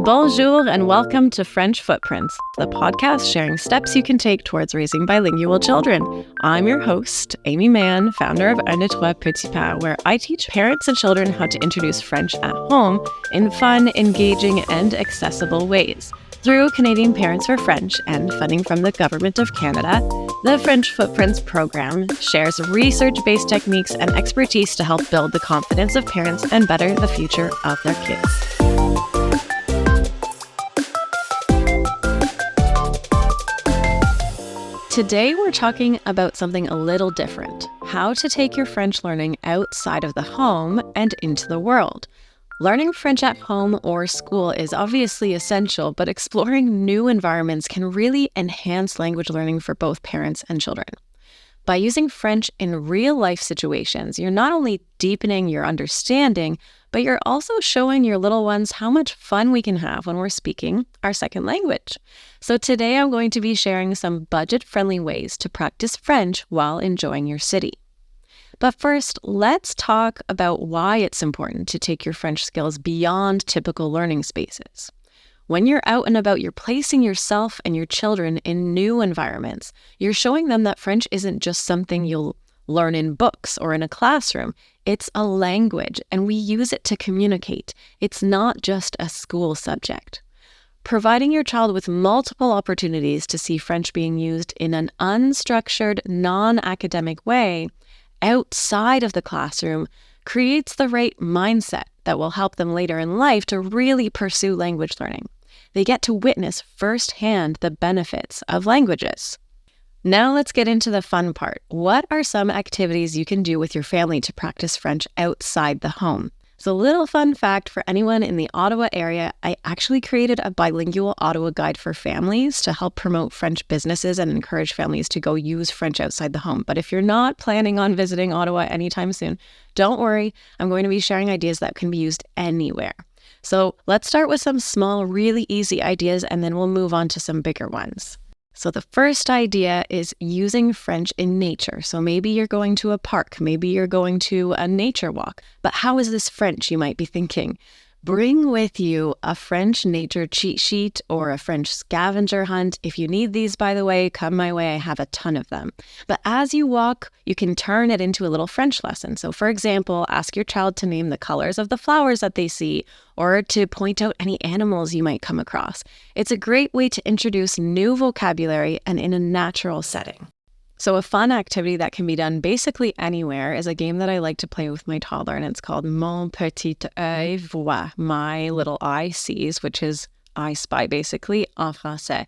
Bonjour and welcome to French Footprints, the podcast sharing steps you can take towards raising bilingual children. I'm your host, Amy Mann, founder of Un de Trois Petits Pas, where I teach parents and children how to introduce French at home in fun, engaging, and accessible ways. Through Canadian Parents for French and funding from the Government of Canada, the French Footprints program shares research-based techniques and expertise to help build the confidence of parents and better the future of their kids. Today, we're talking about something a little different: how to take your French learning outside of the home and into the world. Learning French at home or school is obviously essential, but exploring new environments can really enhance language learning for both parents and children. By using French in real-life situations, you're not only deepening your understanding, but you're also showing your little ones how much fun we can have when we're speaking our second language. So today I'm going to be sharing some budget-friendly ways to practice French while enjoying your city. But first, let's talk about why it's important to take your French skills beyond typical learning spaces. When you're out and about, you're placing yourself and your children in new environments. You're showing them that French isn't just something you'll learn in books or in a classroom. It's a language, and we use it to communicate. It's not just a school subject. Providing your child with multiple opportunities to see French being used in an unstructured, non-academic way outside of the classroom creates the right mindset that will help them later in life to really pursue language learning. They get to witness firsthand the benefits of languages. Now let's get into the fun part. What are some activities you can do with your family to practice French outside the home? So a little fun fact for anyone in the Ottawa area, I actually created a bilingual Ottawa guide for families to help promote French businesses and encourage families to go use French outside the home. But if you're not planning on visiting Ottawa anytime soon, don't worry. I'm going to be sharing ideas that can be used anywhere. So let's start with some small, really easy ideas, and then we'll move on to some bigger ones. So the first idea is using French in nature. So maybe you're going to a park, maybe you're going to a nature walk. But how is this French, you might be thinking? Bring with you a French nature cheat sheet or a French scavenger hunt. If you need these, by the way, come my way. I have a ton of them. But as you walk, you can turn it into a little French lesson. So for example, ask your child to name the colors of the flowers that they see or to point out any animals you might come across. It's a great way to introduce new vocabulary and in a natural setting. So a fun activity that can be done basically anywhere is a game that I like to play with my toddler, and it's called Mon petit œil voit, my little eye sees, which is I spy basically en français.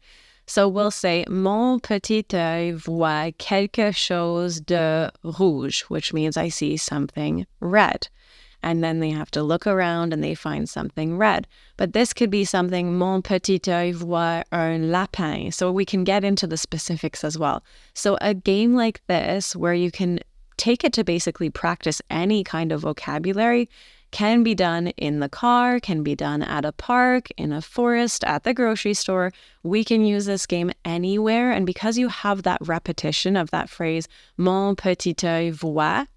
So we'll say Mon petit œil voit quelque chose de rouge, which means I see something red. And then they have to look around and they find something red. But this could be something, Mon petit œil voit un lapin. So we can get into the specifics as well. So a game like this, where you can take it to basically practice any kind of vocabulary, can be done in the car, can be done at a park, in a forest, at the grocery store. We can use this game anywhere. And because you have that repetition of that phrase, Mon petit œil voit,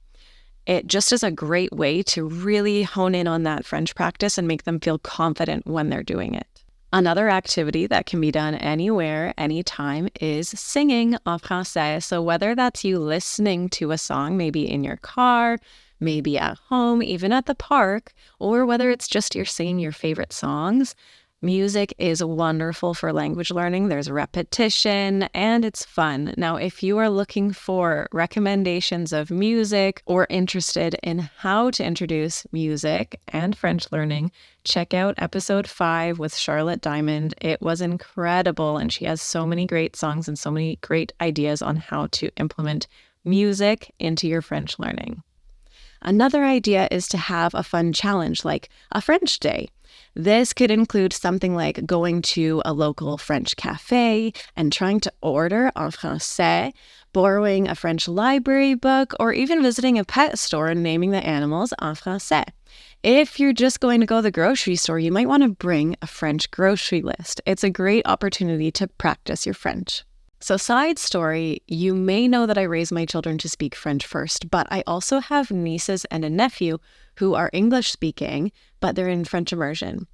it just is a great way to really hone in on that French practice and make them feel confident when they're doing it. Another activity that can be done anywhere, anytime, is singing en français. So whether that's you listening to a song, maybe in your car, maybe at home, even at the park, or whether it's just you're singing your favorite songs, music is wonderful for language learning. There's repetition and it's fun. Now, if you are looking for recommendations of music or interested in how to introduce music and French learning, check out episode 5 with Charlotte Diamond. It was incredible, and she has so many great songs and so many great ideas on how to implement music into your French learning. Another idea is to have a fun challenge like a French day. This could include something like going to a local French cafe and trying to order en français, borrowing a French library book, or even visiting a pet store and naming the animals en français. If you're just going to go to the grocery store, you might want to bring a French grocery list. It's a great opportunity to practice your French. So side story, you may know that I raised my children to speak French first, but I also have nieces and a nephew who are English speaking, but they're in French immersion.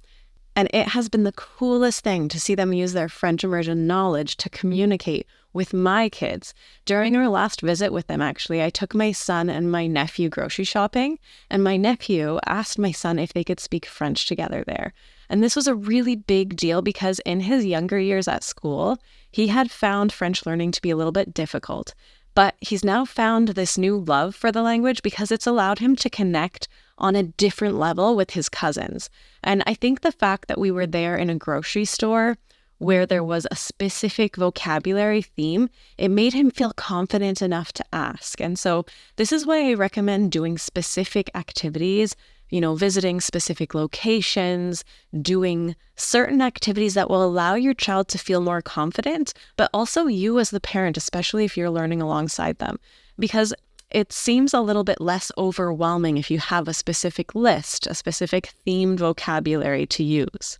And it has been the coolest thing to see them use their French immersion knowledge to communicate with my kids. During our last visit with them, actually, I took my son and my nephew grocery shopping, and my nephew asked my son if they could speak French together there. And this was a really big deal because in his younger years at school, he had found French learning to be a little bit difficult. But he's now found this new love for the language because it's allowed him to connect on a different level with his cousins. And I think the fact that we were there in a grocery store where there was a specific vocabulary theme, it made him feel confident enough to ask. And so this is why I recommend doing specific activities, visiting specific locations, doing certain activities that will allow your child to feel more confident, but also you as the parent, especially if you're learning alongside them. Because it seems a little bit less overwhelming if you have a specific list, a specific themed vocabulary to use.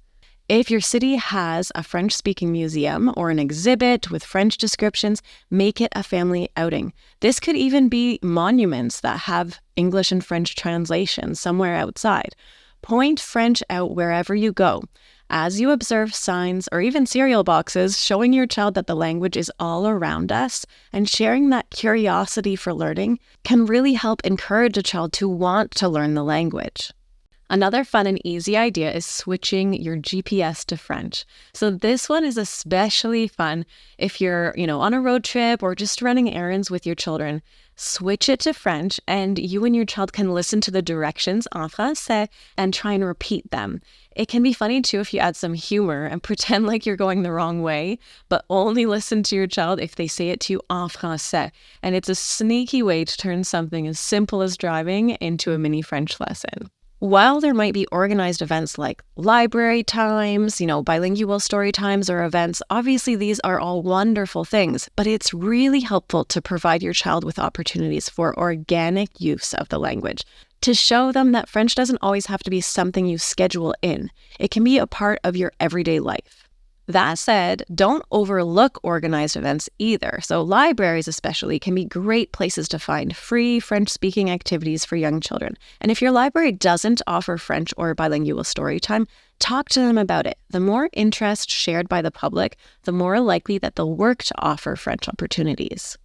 If your city has a French-speaking museum or an exhibit with French descriptions, make it a family outing. This could even be monuments that have English and French translations somewhere outside. Point French out wherever you go. As you observe signs or even cereal boxes, showing your child that the language is all around us and sharing that curiosity for learning can really help encourage a child to want to learn the language. Another fun and easy idea is switching your GPS to French. So this one is especially fun if you're, on a road trip or just running errands with your children. Switch it to French and you and your child can listen to the directions en français and try and repeat them. It can be funny too if you add some humor and pretend like you're going the wrong way, but only listen to your child if they say it to you en français. And it's a sneaky way to turn something as simple as driving into a mini French lesson. While there might be organized events like library times, bilingual story times or events, obviously these are all wonderful things, but it's really helpful to provide your child with opportunities for organic use of the language, to show them that French doesn't always have to be something you schedule in. It can be a part of your everyday life. That said, don't overlook organized events either. So libraries especially can be great places to find free French-speaking activities for young children. And if your library doesn't offer French or bilingual story time, talk to them about it. The more interest shared by the public, the more likely that they'll work to offer French opportunities.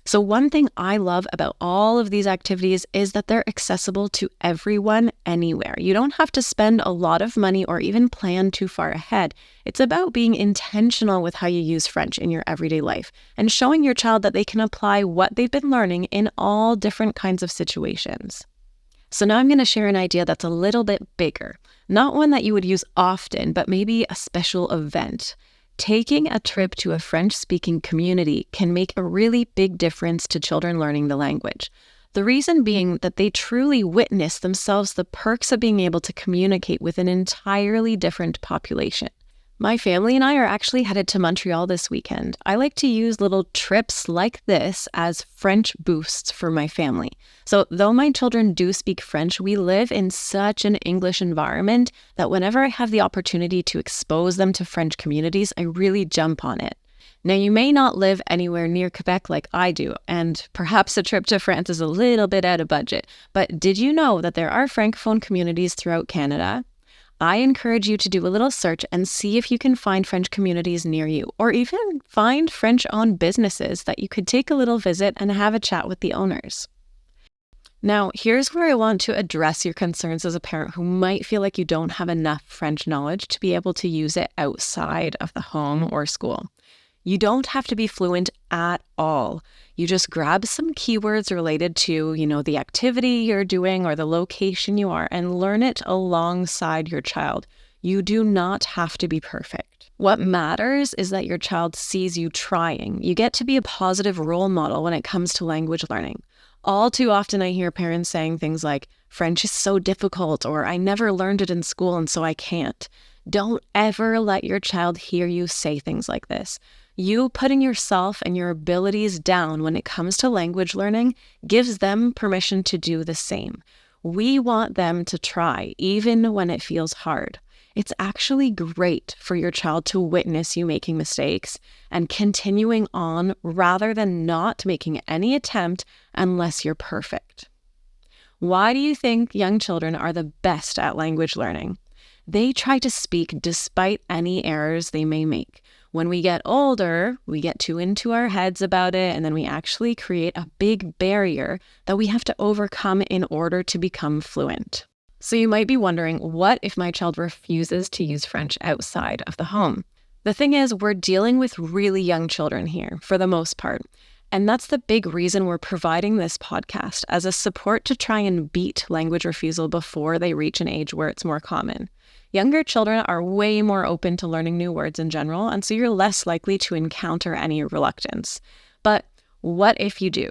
So one thing I love about all of these activities is that they're accessible to everyone anywhere. You don't have to spend a lot of money or even plan too far ahead. It's about being intentional with how you use French in your everyday life and showing your child that they can apply what they've been learning in all different kinds of situations. So now I'm going to share an idea that's a little bit bigger, not one that you would use often, but maybe a special event. Taking a trip to a French-speaking community can make a really big difference to children learning the language. The reason being that they truly witness themselves the perks of being able to communicate with an entirely different population. My family and I are actually headed to Montreal this weekend. I like to use little trips like this as French boosts for my family. So though my children do speak French, we live in such an English environment that whenever I have the opportunity to expose them to French communities, I really jump on it. Now, you may not live anywhere near Quebec like I do, and perhaps a trip to France is a little bit out of budget, but did you know that there are Francophone communities throughout Canada? I encourage you to do a little search and see if you can find French communities near you, or even find French-owned businesses that you could take a little visit and have a chat with the owners. Now, here's where I want to address your concerns as a parent who might feel like you don't have enough French knowledge to be able to use it outside of the home or school. You don't have to be fluent at all. You just grab some keywords related to, the activity you're doing or the location you are and learn it alongside your child. You do not have to be perfect. What matters is that your child sees you trying. You get to be a positive role model when it comes to language learning. All too often I hear parents saying things like, French is so difficult, or I never learned it in school and so I can't. Don't ever let your child hear you say things like this. You putting yourself and your abilities down when it comes to language learning gives them permission to do the same. We want them to try, even when it feels hard. It's actually great for your child to witness you making mistakes and continuing on rather than not making any attempt unless you're perfect. Why do you think young children are the best at language learning? they try to speak despite any errors they may make. When we get older, we get too into our heads about it, and then we actually create a big barrier that we have to overcome in order to become fluent. So you might be wondering, what if my child refuses to use French outside of the home? The thing is, we're dealing with really young children here, for the most part. And that's the big reason we're providing this podcast as a support to try and beat language refusal before they reach an age where it's more common. Younger children are way more open to learning new words in general, and so you're less likely to encounter any reluctance. But what if you do?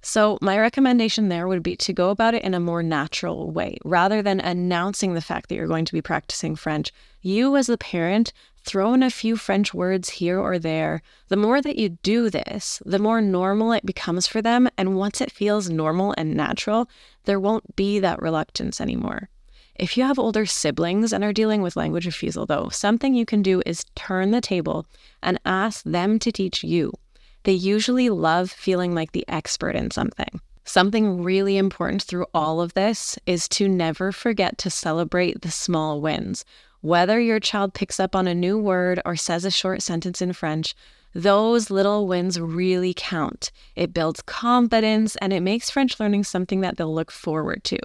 So my recommendation there would be to go about it in a more natural way. Rather than announcing the fact that you're going to be practicing French, you as the parent throw in a few French words here or there. The more that you do this, the more normal it becomes for them. And once it feels normal and natural, there won't be that reluctance anymore. If you have older siblings and are dealing with language refusal, though, something you can do is turn the table and ask them to teach you. They usually love feeling like the expert in something. Something really important through all of this is to never forget to celebrate the small wins. Whether your child picks up on a new word or says a short sentence in French, those little wins really count. It builds confidence and it makes French learning something that they'll look forward to.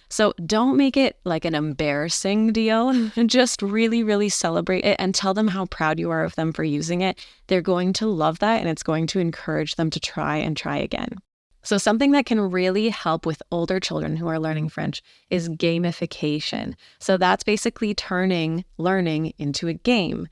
So don't make it like an embarrassing deal. Just really, really celebrate it and tell them how proud you are of them for using it. They're going to love that, and it's going to encourage them to try and try again. So something that can really help with older children who are learning French is gamification. So that's basically turning learning into a game.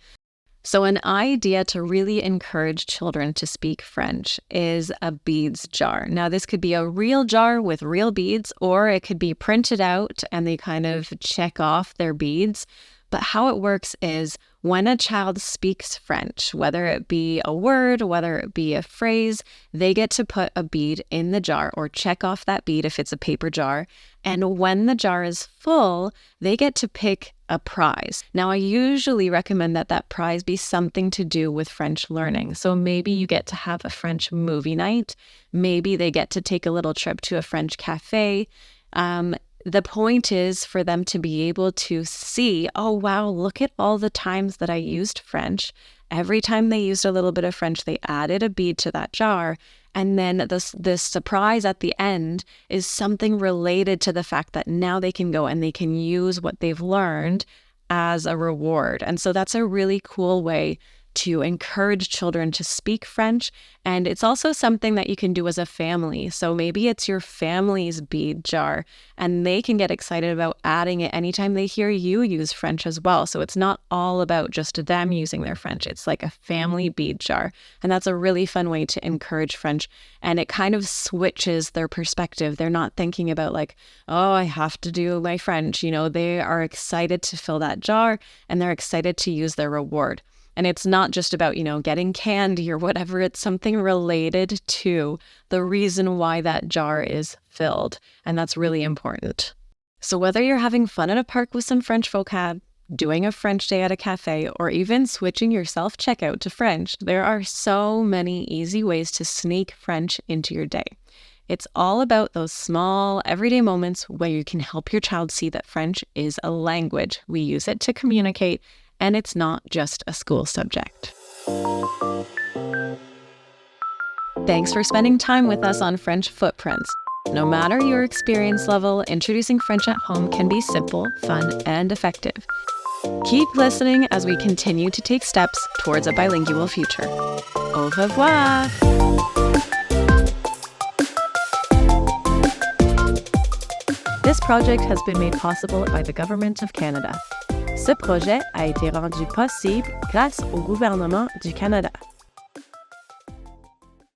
So an idea to really encourage children to speak French is a beads jar. Now, this could be a real jar with real beads, or it could be printed out and they kind of check off their beads. But how it works is when a child speaks French, whether it be a word, whether it be a phrase, they get to put a bead in the jar or check off that bead if it's a paper jar. And when the jar is full, they get to pick a prize. Now, I usually recommend that that prize be something to do with French learning. So maybe you get to have a French movie night. Maybe they get to take a little trip to a French cafe. The point is for them to be able to see, oh, wow, look at all the times that I used French. Every time they used a little bit of French, they added a bead to that jar. And then the surprise at the end is something related to the fact that now they can go and they can use what they've learned as a reward. And so that's a really cool way to encourage children to speak French. And it's also something that you can do as a family. So maybe it's your family's bead jar and they can get excited about adding it anytime they hear you use French as well. So it's not all about just them using their French. It's like a family bead jar. And that's a really fun way to encourage French. And it kind of switches their perspective. They're not thinking about like, oh, I have to do my French. You know, they are excited to fill that jar and they're excited to use their reward. And it's not just about, getting candy or whatever. It's something related to the reason why that jar is filled. And that's really important. So whether you're having fun at a park with some French vocab, doing a French day at a cafe, or even switching your self-checkout to French, there are so many easy ways to sneak French into your day. It's all about those small, everyday moments where you can help your child see that French is a language. We use it to communicate, and it's not just a school subject. Thanks for spending time with us on French Footprints. No matter your experience level, introducing French at home can be simple, fun, and effective. Keep listening as we continue to take steps towards a bilingual future. Au revoir! This project has been made possible by the Government of Canada. Ce projet a été rendu possible grâce au gouvernement du Canada.